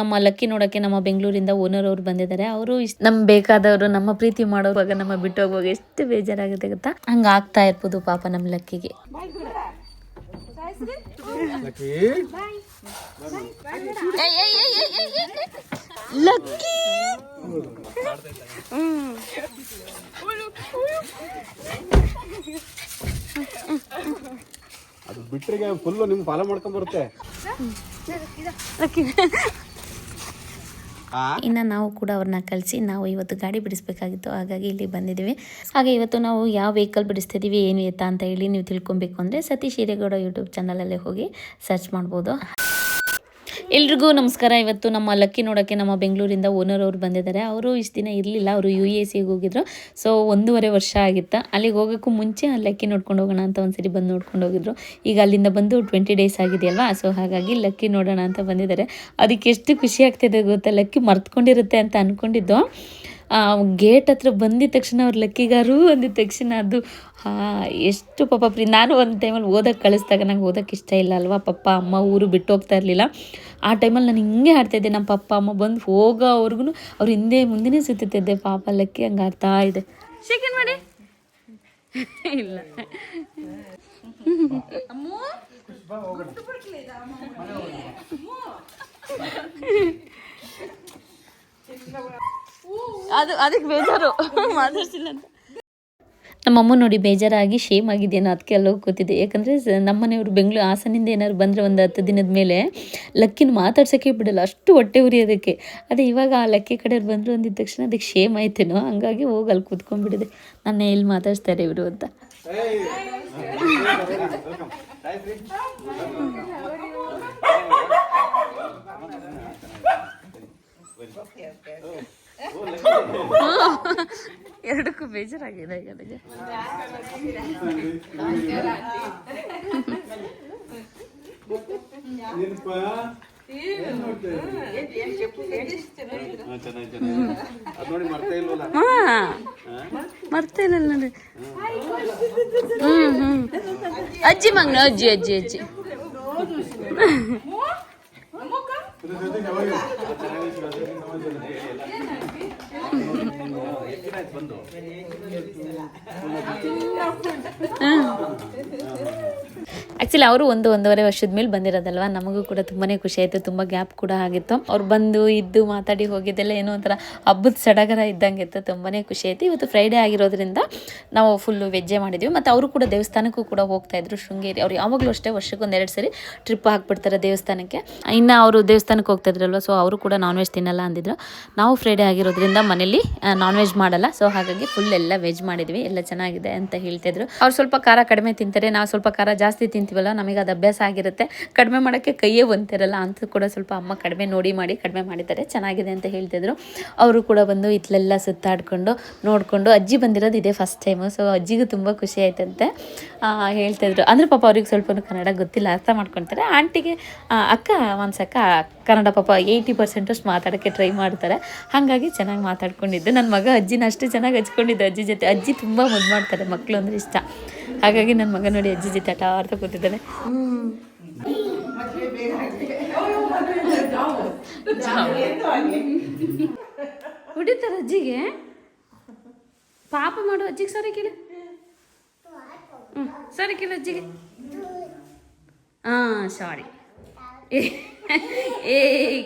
ನಮ್ಮ ಲಕ್ಕಿ ನೋಡೋಕ್ಕೆ ನಮ್ಮ ಬೆಂಗಳೂರಿಂದ ಓನರ್ ಅವ್ರು ಬಂದಿದ್ದಾರೆ. ಅವರು ನಮ್ಗೆ ಬೇಕಾದವರು, ನಮ್ಮ ಪ್ರೀತಿ ಮಾಡೋವಾಗ ನಮ್ಮ ಬಿಟ್ಟು ಹೋಗುವಾಗ ಎಷ್ಟು ಬೇಜಾರಾಗುತ್ತೆ ಗೊತ್ತಾ. ಹಂಗ ಆಗ್ತಾ ಇರ್ಬೋದು ಪಾಪ ನಮ್ಮ ಲಕ್ಕಿಗೆ. ಲಕ್ಕಿ ಅದು ಬಿಟ್ರಿಗೆ ಫುಲ್ಲು ನಿಮ್ಗೆ ಫಾಲೋ ಮಾಡ್ಕೊಂಡ್ ಬರುತ್ತೆ. ಇನ್ನು ನಾವು ಕೂಡ ಅವ್ರನ್ನ ಕಳಿಸಿ ನಾವು ಇವತ್ತು ಗಾಡಿ ಬಿಡಿಸ್ಬೇಕಾಗಿತ್ತು, ಹಾಗಾಗಿ ಇಲ್ಲಿ ಬಂದಿದ್ದೀವಿ. ಹಾಗೆ ಇವತ್ತು ನಾವು ಯಾವ ವೆಹಿಕಲ್ ಬಿಡಿಸ್ತಿದ್ದೀವಿ ಏನು ಎತ್ತಾ ಅಂತ ಹೇಳಿ ನೀವು ತಿಳ್ಕೊಬೇಕು ಅಂದರೆ ಸತೀಶ್ ಹಿರೇಗೌಡ ಯೂಟ್ಯೂಬ್ ಚಾನಲಲ್ಲೇ ಹೋಗಿ ಸರ್ಚ್ ಮಾಡ್ಬೋದು. ಎಲ್ರಿಗೂ ನಮಸ್ಕಾರ. ಇವತ್ತು ನಮ್ಮ ಲಕ್ಕಿ ನೋಡೋಕ್ಕೆ ನಮ್ಮ ಬೆಂಗಳೂರಿಂದ ಓನರ್ ಅವ್ರು ಬಂದಿದ್ದಾರೆ. ಅವರು ಇಷ್ಟು ದಿನ ಇರಲಿಲ್ಲ, ಅವರು UACಗೆ ಹೋಗಿದ್ರು. ಸೊ 1.5 ವರ್ಷ ಆಗಿತ್ತು. ಅಲ್ಲಿಗೆ ಹೋಗೋಕ್ಕೂ ಮುಂಚೆ ಲಕ್ಕಿ ನೋಡ್ಕೊಂಡು ಹೋಗೋಣ ಅಂತ ಒಂದ್ಸರಿ ಬಂದು ನೋಡ್ಕೊಂಡು ಹೋಗಿದ್ರು. ಈಗ ಅಲ್ಲಿಂದ ಬಂದು 20 ಡೇಸ್ ಆಗಿದೆಯಲ್ವಾ, ಸೊ ಹಾಗಾಗಿ ಲಕ್ಕಿ ನೋಡೋಣ ಅಂತ ಬಂದಿದ್ದಾರೆ. ಅದಕ್ಕೆ ಎಷ್ಟು ಖುಷಿ ಆಗ್ತಿದೆ ಗೊತ್ತಾ. ಲಕ್ಕಿ ಮರ್ತ್ಕೊಂಡಿರುತ್ತೆ ಅಂತ ಅಂದ್ಕೊಂಡಿದ್ದು, ಗೇಟ್ ಹತ್ರ ಬಂದಿದ ತಕ್ಷಣ ಅವ್ರು ಲಕ್ಕಿಗಾರು ಅಂದಿದ ತಕ್ಷಣ ಅದು ಎಷ್ಟು ಪಾಪ ನಾನು ಒಂದು ಟೈಮಲ್ಲಿ ಓದೋಕ್ಕೆ ಕಳಿಸ್ದಾಗ ನಂಗೆ ಓದೋಕ್ಕೆ ಇಷ್ಟ ಇಲ್ಲ ಅಲ್ವಾ, ಪಪ್ಪ ಅಮ್ಮ ಊರು ಬಿಟ್ಟು ಹೋಗ್ತಾ ಇರಲಿಲ್ಲ. ಆ ಟೈಮಲ್ಲಿ ನಾನು ಹಿಂಗೆ ಆಡ್ತಾಯಿದ್ದೆ, ನಮ್ಮ ಪಪ್ಪ ಅಮ್ಮ ಬಂದು ಹೋಗೋವ್ರಿಗೂ ಅವ್ರು ಹಿಂದೆ ಮುಂದೆ ಸುತ್ತಿದ್ದೆ. ಪಾಪ ಲಕ್ಕಿ ಹಂಗೆ ಆಡ್ತಾ ಇದೆ. ಸೆಕೆಂಡ್ ಮಾಡಿ ಇಲ್ಲ ಅದಕ್ಕೆ ಬೇಜಾರು ಮಾತಾಡ್ಸಿಲ್ಲ ಅಂತ. ನಮ್ಮಮ್ಮ ನೋಡಿ ಬೇಜಾರಾಗಿ ಶೇಮ್ ಆಗಿದ್ದೇನೋ, ಅದಕ್ಕೆ ಅಲ್ಲೋಗಿ ಕೂತಿದ್ದೆ. ಯಾಕಂದರೆ ನಮ್ಮನೆಯವರು ಬೆಂಗಳೂರು ಹಾಸನಿಂದ ಏನಾದ್ರು ಬಂದರೆ ಒಂದು 10 ದಿನದ ಮೇಲೆ ಲಕ್ಕಿನ ಮಾತಾಡ್ಸೋಕ್ಕೆ ಬಿಡಲ್ಲ, ಅಷ್ಟು ಹೊಟ್ಟೆ ಉರಿ ಅದಕ್ಕೆ. ಅದೇ ಇವಾಗ ಆ ಲಕ್ಕಿ ಕಡೆಯವ್ರು ಬಂದರು ಅಂದಿದ ತಕ್ಷಣ ಅದಕ್ಕೆ ಶೇಮ್ ಆಯ್ತೇನೋ, ಹಂಗಾಗಿ ಹೋಗಿ ಅಲ್ಲಿ ಕೂತ್ಕೊಂಡ್ಬಿಟ್ಟಿದೆ. ನನ್ನ ಎಲ್ಲಿ ಮಾತಾಡ್ಸ್ತಾರೆ ಇವರು ಅಂತ. ಎರಡಕ್ಕೂ ಬೇಜಾರಾಗಿದೆ ಈಗ ನನಗೆ. ಮರ್ತೇ ಇಲ್ಲ ನೋಡಿ. ಅಜ್ಜಿ ಮಂಗ್ನ ಅಜ್ಜಿ ಅಜ್ಜಿ ಅಜ್ಜಿ ಆ್ಯಕ್ಚುಲಿ ಅವರು 1.5 ವರ್ಷದ ಮೇಲೆ ಬಂದಿರೋದಲ್ವ, ನಮಗೂ ಕೂಡ ತುಂಬಾ ಖುಷಿ ಆಯಿತು. ತುಂಬ ಗ್ಯಾಪ್ ಕೂಡ ಆಗಿತ್ತು. ಅವ್ರು ಬಂದು ಇದ್ದು ಮಾತಾಡಿ ಹೋಗಿದ್ದೆಲ್ಲ ಏನೋ ಒಂಥರ ಹಬ್ಬದ ಸಡಗರ ಇದ್ದಂಗೆ ಇತ್ತು. ತುಂಬಾ ಖುಷಿ ಆಯಿತು. ಇವತ್ತು ಫ್ರೈಡೇ ಆಗಿರೋದ್ರಿಂದ ನಾವು ಫುಲ್ಲು ವೆಜ್ಜೇ ಮಾಡಿದ್ವಿ. ಮತ್ತು ಅವರು ಕೂಡ ದೇವಸ್ಥಾನಕ್ಕೂ ಕೂಡ ಹೋಗ್ತಾಯಿದ್ರು, ಶೃಂಗೇರಿ. ಅವ್ರು ಯಾವಾಗಲೂ ಅಷ್ಟೇ ವರ್ಷಕ್ಕೆ 1-2 ಸರಿ ಟ್ರಿಪ್ ಹಾಕ್ಬಿಡ್ತಾರೆ ದೇವಸ್ಥಾನಕ್ಕೆ. ಇನ್ನು ಅವರು ದೇವಸ್ಥಾನಕ್ಕೆ ಹೋಗ್ತಾಯಿದ್ರಲ್ವ, ಸೊ ಅವರು ಕೂಡ ನಾನ್ ವೆಜ್ ತಿನ್ನಲ್ಲ ಅಂದಿದ್ರು. ನಾವು ಫ್ರೈಡೇ ಆಗಿರೋದ್ರಿಂದ ಮನೇಲಿ ನಾನ್ ವೆಜ್ ಮಾಡಲ್ಲ, ಸೊ ಹಾಗಾಗಿ ಫುಲ್ ಎಲ್ಲ ವೆಜ್ ಮಾಡಿದ್ವಿ. ಎಲ್ಲ ಚೆನ್ನಾಗಿದೆ ಅಂತ ಹೇಳ್ತಿದ್ರು. ಅವ್ರು ಸ್ವಲ್ಪ ಖಾರ ಕಡಿಮೆ ತಿಂತಾರೆ, ನಾವು ಸ್ವಲ್ಪ ಖಾರ ಜಾಸ್ತಿ ತಿಂತೀವಲ್ಲ, ನಮಗೆ ಅದು ಅಭ್ಯಾಸ ಆಗಿರುತ್ತೆ. ಕಡಿಮೆ ಮಾಡೋಕ್ಕೆ ಕೈಯೇ ಬಂತಿರಲ್ಲ ಅಂತ ಕೂಡ ಸ್ವಲ್ಪ ಅಮ್ಮ ಕಡಿಮೆ ಮಾಡಿ ಕಡಿಮೆ ಮಾಡಿದ್ದಾರೆ. ಚೆನ್ನಾಗಿದೆ ಅಂತ ಹೇಳ್ತಿದ್ರು. ಅವರು ಕೂಡ ಬಂದು ಇತ್ಲೆಲ್ಲ ಸುತ್ತಾಡ್ಕೊಂಡು ನೋಡಿಕೊಂಡು, ಅಜ್ಜಿ ಬಂದಿರೋದು ಇದೇ ಫಸ್ಟ್ ಟೈಮು, ಸೊ ಅಜ್ಜಿಗೂ ತುಂಬ ಖುಷಿ ಆಯ್ತಂತೆ ಹೇಳ್ತಿದ್ರು. ಅಂದರೆ ಪಾಪ ಅವ್ರಿಗೆ ಸ್ವಲ್ಪ ಕನ್ನಡ ಗೊತ್ತಿಲ್ಲ, ಅರ್ಥ ಮಾಡ್ಕೊತಾರೆ. ಆಂಟಿಗೆ ಅಕ್ಕ ಒಂದ್ಸಕ್ಕ ಕನ್ನಡ ಪಾಪ 80% ಅಷ್ಟು ಮಾತಾಡೋಕ್ಕೆ ಟ್ರೈ ಮಾಡ್ತಾರೆ. ಹಾಗಾಗಿ ಚೆನ್ನಾಗಿ ಮಾತಾಡ್ಕೊಂಡಿದ್ದು. ನನ್ನ ಮಗ ಅಜ್ಜಿನ ಅಷ್ಟು ಚೆನ್ನಾಗಿ ಹಚ್ಕೊಂಡಿದ್ದು ಅಜ್ಜಿ ಜೊತೆ. ಅಜ್ಜಿ ತುಂಬ ಮುದ್ದು ಮಾಡ್ತಾರೆ, ಮಕ್ಕಳು ಅಂದರೆ ಇಷ್ಟ. ಹಾಗಾಗಿ ನನ್ನ ಮಗ ನೋಡಿ ಅಜ್ಜಿ ಜೊತೆ ಆಟ ಆಡ್ತಾ ಕೂತಿದ್ದಾನೆ. ಹೊಡಿತಾರೆ ಅಜ್ಜಿಗೆ, ಪಾಪ ಮಾಡು ಅಜ್ಜಿಗೆ. ಸರಿ ಕೇಳಿ, ಸರಿ ಕೇಳಿ ಅಜ್ಜಿಗೆ. ಸಾರಿ ಏ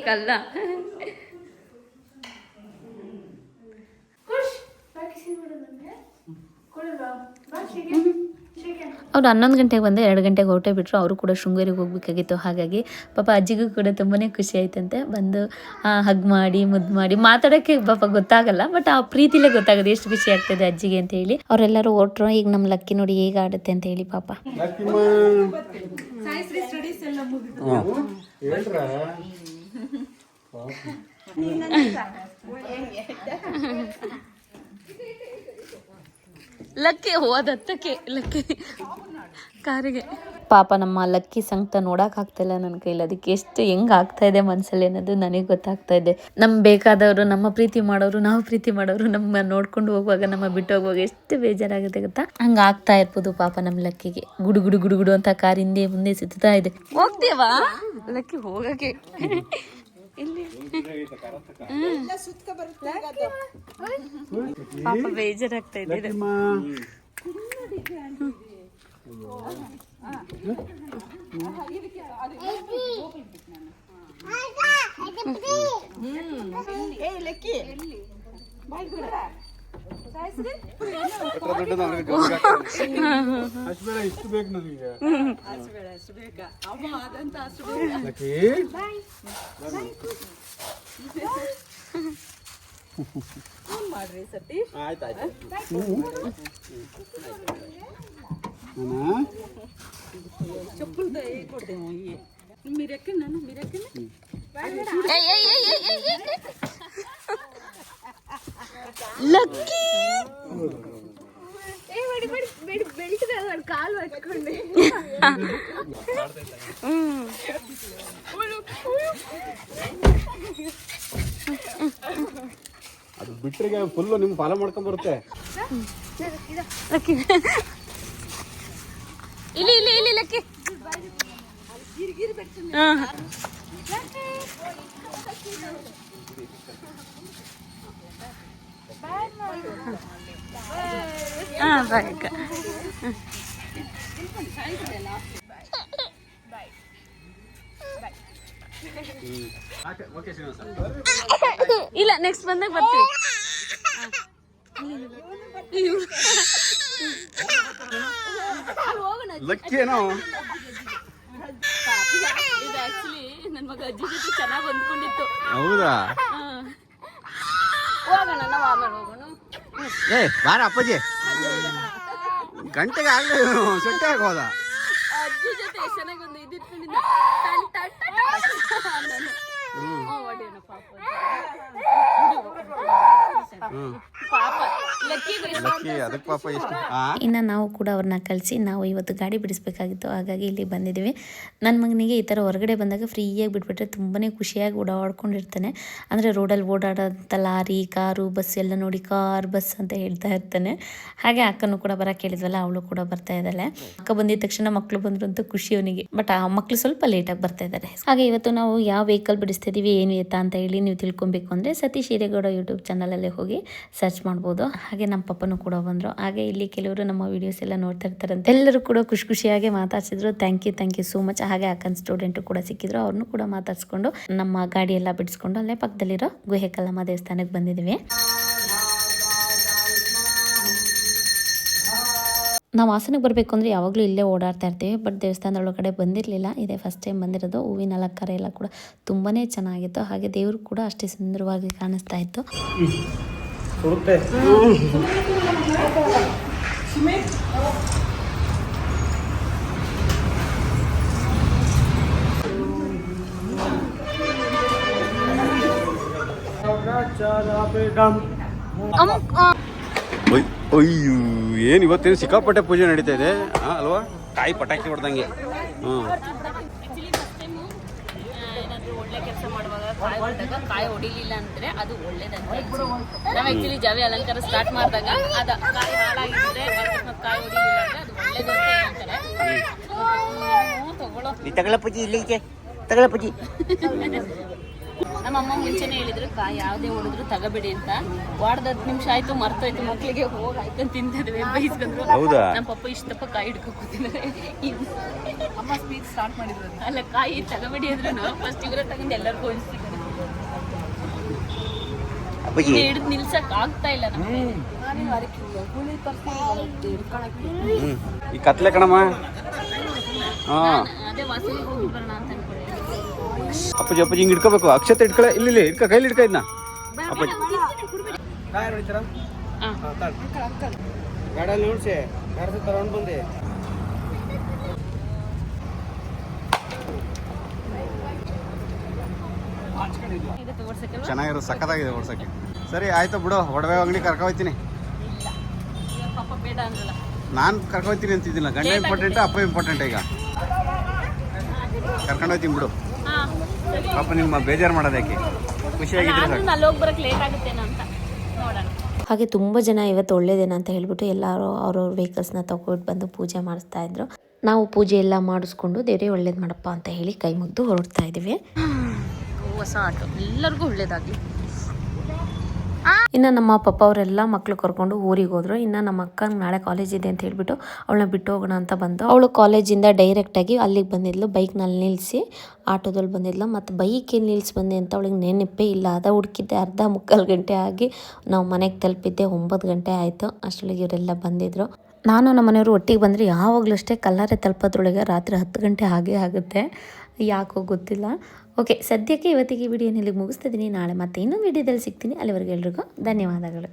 ಕಲ್ಲ. ಅವ್ರು 11 ಗಂಟೆಗೆ ಬಂದು 2 ಗಂಟೆಗೆ ಹೊರಟೇ ಬಿಟ್ಟರು. ಅವರು ಕೂಡ ಶೃಂಗೇರಿಗೆ ಹೋಗ್ಬೇಕಾಗಿತ್ತು. ಹಾಗಾಗಿ ಪಾಪ ಅಜ್ಜಿಗೂ ಕೂಡ ತುಂಬಾ ಖುಷಿ ಆಯ್ತಂತೆ. ಬಂದು ಹಗ್ ಮಾಡಿ ಮುದ್ದು ಮಾಡಿ ಮಾತಾಡೋಕ್ಕೆ ಪಾಪ ಗೊತ್ತಾಗಲ್ಲ, ಬಟ್ ಆ ಪ್ರೀತಿಲೇ ಗೊತ್ತಾಗೋದು ಎಷ್ಟು ಖುಷಿ ಆಗ್ತದೆ ಅಜ್ಜಿಗೆ ಅಂತ ಹೇಳಿ. ಅವರೆಲ್ಲರೂ ಹೊರಟ್ರು. ಈಗ ನಮ್ಮ ಲಕ್ಕಿ ನೋಡಿ ಹೇಗೆ ಆಡುತ್ತೆ ಅಂತ ಹೇಳಿ ಪಾಪ. ಲಕ್ಕಿ ಹೋದತ್ತಕ್ಕೆ ಲಕ್ಕಿ ಕಾರಿಗೆ. ಪಾಪ ನಮ್ಮ ಲಕ್ಕಿ ಸಂಕಟ ನೋಡೋಕ್ಕಾಗ್ತಾಯಿಲ್ಲ ನನ್ನ ಕೈಲಿ. ಅದಕ್ಕೆ ಎಷ್ಟು ಹೆಂಗೆ ಆಗ್ತಾ ಇದೆ ಮನಸ್ಸಲ್ಲಿ ಅನ್ನೋದು ನನಗೆ ಗೊತ್ತಾಗ್ತಾ ಇದೆ. ನಮ್ಗೆ ಬೇಕಾದವರು, ನಮ್ಮ ಪ್ರೀತಿ ಮಾಡೋರು, ನಾವು ಪ್ರೀತಿ ಮಾಡೋರು ನಮ್ಮ ನೋಡ್ಕೊಂಡು ಹೋಗುವಾಗ, ನಮ್ಮ ಬಿಟ್ಟು ಹೋಗುವಾಗ ಎಷ್ಟು ಬೇಜಾರಾಗುತ್ತೆ ಗೊತ್ತಾ. ಹಂಗೆ ಆಗ್ತಾ ಇರ್ಬೋದು ಪಾಪ ನಮ್ಮ ಲಕ್ಕಿಗೆ. ಗುಡು ಗುಡು ಗುಡು ಗುಡು ಅಂತ ಕಾರ್ ಹಿಂದೆ ಮುಂದೆ ಸುತ್ತಾ ಇದೆ. ಹೋಗ್ತೀವಾ ಲಕ್ಕಿ? ಹೋಗಕ್ಕೆ ಇಲ್ಲಿ ಪಾಪ ಬೇಜಾರಾಗ್ತಾ ಇದೆ. ಇಷ್ಟು ಬೇಕು ನನಗೆ. ಮಾಡ್ರಿ ಸತೀಶ್. ಆಯ್ತಾಯ್ತು. ಚಪ್ಪಲ್ ಕೊಡ್ತೇವೆ ಮಿರಕ್ಕೆ ನಾನು ಮಿರಕ್ಕೆ ಲಕ್ಕಿ ಕಾಲು ಹಚ್ಕೊಂಡೆ. ಅದು ಬಿಟ್ರಿಗೆ ಫುಲ್ಲು ನಿಮ್ಗೆ ಫಾಲೋ ಮಾಡ್ಕೊಂಡ್ ಬರುತ್ತೆ. ಲಕ್ಕಿ ಇಲ್ಲಿ ಇಲ್ಲಿ ಇಲ್ಲಿ ಲಕ್ಕಿ. ಇಲ್ಲ ನೆಕ್ಸ್ಟ್ ಬಂದಾಗ ಬರ್ತೀವಿ. ಲಕ್ಕಿ ಏನೋ ಇದು ಆಕ್ಚುಲಿ ನನ್ನ ಮಗ ಅಜ್ಜಿ ಜೊತೆ ಚೆನ್ನಾಗಿ ಹೊಂದ್ಕೊಂಡಿತ್ತು. ಹೌದಾ? ಹೋಗೋಣ ನಾವು ಆಮೇಲೆ ಹೋಗೋಣ. ಏ ಬಾರ ಅಪ್ಪಾಜಿ, ಗಂಟೆಗೆ ಆಗ್ಲಿ ಸೊಟ್ಟೆ ಹೋದ. ಅಜ್ಜಿ ಜೊತೆ ಎಷ್ಟು ಚೆನ್ನಾಗಿ ಒಂದು ಇದಿಟ್ಕೊಂಡಿದ್ದ. ಇನ್ನು ನಾವು ಕೂಡ ಅವ್ರನ್ನ ಕಳಿಸಿ ನಾವು ಇವತ್ತು ಗಾಡಿ ಬಿಡಿಸ್ಬೇಕಾಗಿತ್ತು, ಹಾಗಾಗಿ ಇಲ್ಲಿ ಬಂದಿದ್ದೀವಿ. ನನ್ನ ಮಗನಿಗೆ ಈ ಥರ ಹೊರಗಡೆ ಬಂದಾಗ ಫ್ರೀಯಾಗಿ ಬಿಟ್ಬಿಟ್ರೆ ತುಂಬಾ ಖುಷಿಯಾಗಿ ಓಡಾಡ್ಕೊಂಡಿರ್ತಾನೆ. ಅಂದರೆ ರೋಡಲ್ಲಿ ಓಡಾಡೋಂಥ ಲಾರಿ ಕಾರು ಬಸ್ ಎಲ್ಲ ನೋಡಿ ಕಾರ್ ಬಸ್ ಅಂತ ಹೇಳ್ತಾ ಇರ್ತಾನೆ. ಹಾಗೆ ಅಕ್ಕನೂ ಕೂಡ ಬರೋಕ್ಕೆ ಹೇಳಿದ್ವಲ್ಲ, ಅವಳು ಕೂಡ ಬರ್ತಾ ಇದ್ದಾಳೆ. ಅಕ್ಕ ಬಂದಿದ ತಕ್ಷಣ ಮಕ್ಕಳು ಬಂದರು ಅಂತ ಖುಷಿ ಅವನಿಗೆ. ಬಟ್ ಆ ಮಕ್ಕಳು ಸ್ವಲ್ಪ ಲೇಟಾಗಿ ಬರ್ತಾ ಇದ್ದಾರೆ. ಹಾಗೆ ಇವತ್ತು ನಾವು ಯಾವ ವೆಹಿಕಲ್ ಬಿಡಿಸ್ತಾ ಇದೀವಿ ಏನು ಎತ್ತಾ ಅಂತ ಹೇಳಿ ನೀವು ತಿಳ್ಕೊಬೇಕು ಅಂದರೆ ಸತೀಶ್ ಹಿರೇಗೌಡ ಯೂಟ್ಯೂಬ್ ಚಾನಲಲ್ಲಿ ಹೋಗಿ ಸರ್ಚ್ ಮಾಡ್ಬೋದು. ಹಾಗೆ ನಮ್ಮ ಪಪ್ಪನೂ ಕೂಡ ಬಂದರು. ಹಾಗೆ ಇಲ್ಲಿ ಕೆಲವರು ನಮ್ಮ ವಿಡಿಯೋಸ್ ಎಲ್ಲ ನೋಡ್ತಾ ಇರ್ತಾರಂತೆ. ಎಲ್ಲರೂ ಕೂಡ ಖುಷಿಯಾಗಿ ಮಾತಾಡ್ಸಿದ್ರು. Thank you so much. ಹಾಗೆ ಅಕ್ಕನ ಸ್ಟೂಡೆಂಟು ಕೂಡ ಸಿಕ್ಕಿದ್ರು, ಅವ್ರನ್ನೂ ಕೂಡ ಮಾತಾಡ್ಸ್ಕೊಂಡು ನಮ್ಮ ಗಾಡಿ ಎಲ್ಲ ಬಿಡಿಸ್ಕೊಂಡು ಅಲ್ಲೇ ಪಕ್ಕದಲ್ಲಿರೋ ಗುಹೆ ಕಲ್ಲಮ್ಮ ದೇವಸ್ಥಾನಕ್ಕೆ ಬಂದಿದ್ದೀವಿ. ನಾವು ಹಾಸನಕ್ಕೆ ಬರಬೇಕು ಅಂದರೆ ಯಾವಾಗಲೂ ಇಲ್ಲೇ ಓಡಾಡ್ತಾ ಇರ್ತೀವಿ. ಬಟ್ ದೇವಸ್ಥಾನದೊಳಗಡೆ ಬಂದಿರಲಿಲ್ಲ, ಇದೇ ಫಸ್ಟ್ ಟೈಮ್ ಬಂದಿರೋದು. ಹೂವಿನ ಅಲಂಕಾರ ಎಲ್ಲ ಕೂಡ ತುಂಬಾ ಚೆನ್ನಾಗಿತ್ತು. ಹಾಗೆ ದೇವರು ಕೂಡ ಅಷ್ಟೇ ಸುಂದರವಾಗಿ ಕಾಣಿಸ್ತಾ ಇತ್ತು. ಅಯ್ಯೋ, ಏನು ಇವತ್ತೇನು ಸಿಕ್ಕಾಪಟ್ಟೆ ಪೂಜೆ ನಡೀತಾ ಇದೆ ಅಲ್ವಾ? ಕಾಯಿ ಪಟಾಕಿ ಹೊಡೆದಂಗೆ. ಒಳ್ಳೆ ಕೆಲಸ ಮಾಡುವಾಗ ಕಾಯಿ ಹೊಡೆದಾಗ ಕಾಯಿ ಹೊಡಿಲಿಲ್ಲ ಅಂದ್ರೆ ಅದು ಒಳ್ಳೇದಂತ. ನಾವು ಆಕ್ಚುಲಿ ಜಾವಿ ಅಲಂಕಾರ ಸ್ಟಾರ್ಟ್ ಮಾಡಿದಾಗ ಅದು ಕಾಯಿ ಹಾಳಾಗಿದ್ರೆ ಕಾಯಿ ಹೊಡಿಲಿಲ್ಲ ಅಂದ್ರೆ ಅದು ಒಳ್ಳೇದು ಅಂತ ಹೇಳ್ತಾರೆ. ತಗೊಳ್ಳೋ ಪೂಜಿ ನಮ್ಮ ಅಮ್ಮ ಮುಂಚೆನೆ ಹೇಳಿದ್ರು ಕಾಯಿ ಯಾವುದೇ ಹೊಡೆದ್ರು ತಗೋಬೇಡಿ ಅಂತ. ವಾಡ್ದ 10 ನಿಮಿಷ ಆಯ್ತು, ಮರ್ತೋಯ್ತು, ಮಕ್ಳಿಗೆ ಹೋಗಾಯ್ತು ತಿಂತಿದ್ವಿ, ಬೈಸ್ಕೊಂಡ್ರು. ನಮ್ಮ ಪಪ್ಪ ಇಷ್ಟಪ್ಪ ಕಾಯಿ ಹಿಡ್ಕೊತಿದ್ದಾರೆ. ಅಮ್ಮ ಸ್ಪೀಚ್ ಸ್ಟಾರ್ಟ್ ಮಾಡಿದ್ರು. ಅಲ್ಲ, ಕಾಯಿ ತಗೋಬೇಡಿ ಅಂದ್ರೆ ನಾವು ಫಸ್ಟ್ ಇವರ ತಗೊಂಡು ಎಲ್ಲರಿಗೂ ಹೋಲಿಸ್ತಿದ್ದಾರೆ. ಹಿಡಿದು ನಿಲ್ಸಕ್ ಆಗ್ತಾ ಇಲ್ಲ ನಮ್ಗೆ. ಈ ಕತ್ಲೆ ಕಣಮ್ಮ. ಅದೇ ವಾಸನೆಗೆ ಹೋಗಿ ಬರೋಣ ಅಂತ ಅನ್ಕೊಳ್ಳಿ. ಅಪ್ಪಾಜಿ ಹಿಂಗೆ ಇಟ್ಕೋಬೇಕು. ಅಕ್ಷತೆ ಇಟ್ಕೊಳ್ಳೆ. ಇಲ್ಲಿ ಇಟ್ಕ, ಕೈಲಿ ಇಟ್ಕ ಇದನ್ನ. ಅಪ್ಪಾಜಿ ಗಾಡಿಯಲ್ಲಿ ನೋಡ್ಸಿ ತಗೊಂಡು ಬಂದೆ. ಚೆನ್ನಾಗಿರೋ ಸಖತ್ತಾಗಿದೆ ಓಡ್ಸಕ್ಕೆ. ಸರಿ ಆಯ್ತು ಬಿಡು, ಒಡವೆ ಅಂಗಡಿ ಕರ್ಕೊ ಹೋಗ್ತೀನಿ. ನಾನು ಕರ್ಕೊ ಹೋಗ್ತೀನಿ ಅಂತಿದ್ದಿಲ್ಲ. ಗಂಡ ಇಂಪಾರ್ಟೆಂಟ್, ಅಪ್ಪ ಇಂಪಾರ್ಟೆಂಟ್. ಈಗ ಕರ್ಕೊಂಡು ಹೋಗ್ತೀನಿ ಬಿಡು. ಪಾಪ ನಿಮ್ಮ ಬೇಜಾರು ಮಾಡೋದಕ್ಕೆ ಖುಷಿಯಾಗಿದ್ರೆ ಹಾಗೆ ತುಂಬ ಜನ ಇವತ್ತು ಒಳ್ಳೇದೇನ ಅಂತ ಹೇಳ್ಬಿಟ್ಟು ಎಲ್ಲರೂ ಅವ್ರವ್ರ ವೆಹಿಕಲ್ಸ್ನ ತಗೊಂಡು ಬಂದು ಪೂಜೆ ಮಾಡಿಸ್ತಾ ಇದ್ರು. ನಾವು ಪೂಜೆ ಎಲ್ಲ ಮಾಡಿಸ್ಕೊಂಡು ದೇವರೇ ಒಳ್ಳೇದು ಮಾಡಪ್ಪ ಅಂತ ಹೇಳಿ ಕೈ ಮುಗಿದು ಹೊರಡ್ತಾ ಇದ್ದೀವಿ. ಹೊಸ ಆಟೋ ಎಲ್ಲರಿಗೂ ಒಳ್ಳೇದಾಗಲಿ. ಇನ್ನು ನಮ್ಮ ಪಪ್ಪ ಅವರೆಲ್ಲ ಮಕ್ಕಳು ಕರ್ಕೊಂಡು ಊರಿಗೆ ಹೋದ್ರು. ಇನ್ನು ನಮ್ಮ ಅಕ್ಕಂಗೆ ನಾಳೆ ಕಾಲೇಜ್ ಇದೆ ಅಂತ ಹೇಳ್ಬಿಟ್ಟು ಅವಳನ್ನ ಬಿಟ್ಟು ಹೋಗೋಣ ಅಂತ ಬಂದು ಅವಳು ಕಾಲೇಜಿಂದ ಡೈರೆಕ್ಟಾಗಿ ಅಲ್ಲಿಗೆ ಬಂದಿದ್ಲು. ಬೈಕ್ನಲ್ಲಿ ನಿಲ್ಲಿಸಿ ಆಟೋದಲ್ಲಿ ಬಂದಿದ್ಲು. ಮತ್ತು ಬೈಕೇನು ನಿಲ್ಲಿಸಿ ಬಂದೆ ಅಂತ ಅವಳಿಗೆ ನೆನಪೇ ಇಲ್ಲ. ಹುಡುಕಿದ್ದೆ ಅರ್ಧ ಮುಕ್ಕಾಲು ಗಂಟೆ ಆಗಿ ನಾವು ಮನೆಗೆ ತಲುಪಿದ್ದೆ 9 ಗಂಟೆ ಆಯಿತು. ಅಷ್ಟರೊಳಗೆ ಇವರೆಲ್ಲ ಬಂದಿದ್ದರು. ನಾನು ನಮ್ಮ ಮನೆಯವರು ಒಟ್ಟಿಗೆ ಬಂದರೆ ಯಾವಾಗಲೂ ಅಷ್ಟೇ ಕಲ್ಲರೆ ತಲುಪೋದ್ರೊಳಗೆ ರಾತ್ರಿ 10 ಗಂಟೆ ಹಾಗೇ ಆಗುತ್ತೆ, ಯಾಕೋ ಗೊತ್ತಿಲ್ಲ. ಓಕೆ, ಸದ್ಯಕ್ಕೆ ಇವತ್ತಿಗೆ ಈ ವಿಡಿಯೋನಲ್ಲಿ ಮುಗಿಸ್ತಿದ್ದೀನಿ. ನಾಳೆ ಮತ್ತೆ ಇನ್ನೊಂದು ವಿಡಿಯೋದಲ್ಲಿ ಸಿಗ್ತೀನಿ. ಅಲ್ಲಿವರೆಗೆ ಎಲ್ರಿಗೂ ಧನ್ಯವಾದಗಳು.